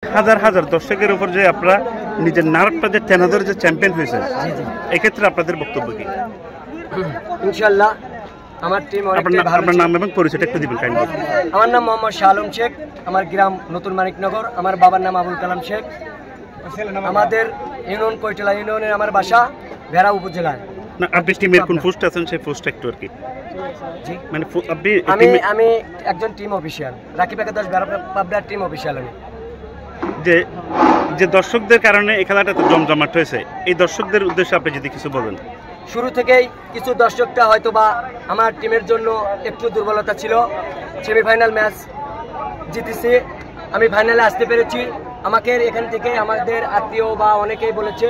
হাজার হাজার দর্শকের উপর যে আপনারা নিজের নারকটা যে টেনাদের যে চ্যাম্পিয়ন হয়েছেন, এক্ষেত্রে আপনাদের বক্তব্য কি? ইনশাআল্লাহ আমার টিম অনেকটাই ভালো। আপনার নাম এবং পরিচয়টা একটু দিবেন কাইন্ডলি। আমার নাম মোহাম্মদ শাহ আলম শেখ, আমার গ্রাম নতুন মানিকনগর, আমার বাবার নাম আবুল কালাম শেখ। আমাদের ইউনিয়ন কৈতলা ইউনিয়নের আমার বাসা ভেড়া উপজেলায়। না, আপনি টিমের কোন পোস্টে আছেন সেই পোস্টটা একটু আর কি? জি, মানে আপনি আমি একজন টিম অফিশিয়াল, রাকিব একাদশ ভেড়া পাবনার টিম অফিশিয়াল। আমি যে যে দর্শকদের কারণে এই খেলাটা তো জমজমাট হয়েছে, এই দর্শকদের উদ্দেশ্যে আপনি যদি কিছু বলেন। শুরু থেকেই কিছু দর্শকটা হয়তো বা আমার টিমের জন্য একটু দুর্বলতা ছিল। সেমিফাইনাল ম্যাচ জিতেছি, আমি ফাইনালে আসতে পেরেছি। আমাকে এখান থেকে আমাদের আত্মীয় বা অনেকেই বলেছে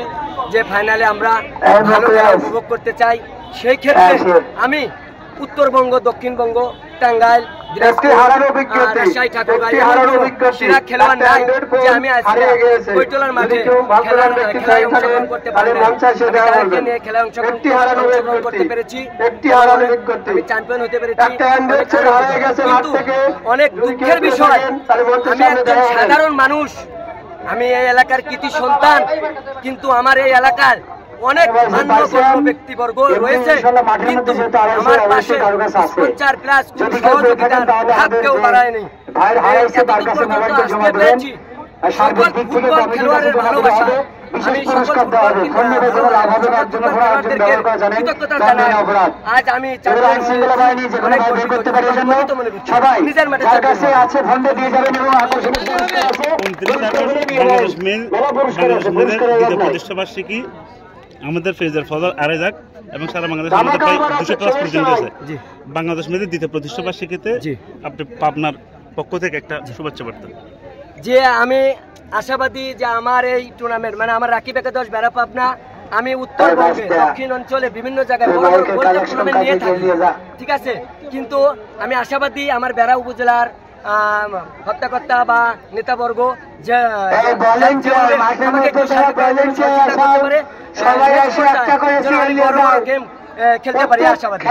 যে ফাইনালে আমরা ভালো খেলা উপভোগ করতে চাই। সেই ক্ষেত্রে আমি উত্তরবঙ্গ, দক্ষিণবঙ্গ, টাঙ্গাইল, রাজশাহী, ঠাকুরগাঁও সেরা খেলোয়াড় নাই যে আমি আজকে কৈতলার মাঠে খেলায় অংশগ্রহণ করতে পারি না। তাদেরকে নিয়ে খেলায় অংশগ্রহণ করতে পেরেছি, আমি চ্যাম্পিয়ন হতে পেরেছি। কিন্তু অনেক দুঃখের বিষয়, আমি একজন সাধারণ মানুষ, আমি এই এলাকার কৃতি সন্তান, কিন্তু আমার এই এলাকার অনেক মান্যগণ্য ব্যক্তিবর্গ রয়েছে, কিন্তু আমার পাশে স্পন্সর প্লাস কোন সহযোগিতার হাত কেউ বাড়ায়নি। এতদূর পর্যন্ত আসতে পেরেছি সকল ফুটবল খেলোয়াড়ের ভালোবাসা। আমি সকল খেলোয়াড়দেরকে কৃতজ্ঞতা জানাই। আজ আমি অনেক নিজের মাঠে প্রতিষ্ঠাবার্ষিকী আমাদের ফেজার ফজল আরেজাক এবং সারা বাংলাদেশ প্রায় 200 ক্লাস পর্যন্ত আছে। বাংলাদেশ মেয়েদের দ্বিতীয় প্রতিষ্ঠাবার্ষিকীতে আপনি পাবনার পক্ষ থেকে একটা শুভেচ্ছা বার্তা। যে আমি আশাবাদী যে আমার এই টুর্নামেন্ট, মানে আমার রাকিব একাদশ ভেড়া পাবনা, আমি উত্তরবঙ্গে দক্ষিণ অঞ্চলে বিভিন্ন জায়গায় বড় বড় গোল্ডেন টুর্নামেন্ট নিয়ে থাকি, ঠিক আছে। কিন্তু আমি আশাবাদী আমার ভেড়া উপজেলার হত্যাকর্তা বা নেতাবর্গ যে গেম খেলতে পারি আশাবাদী।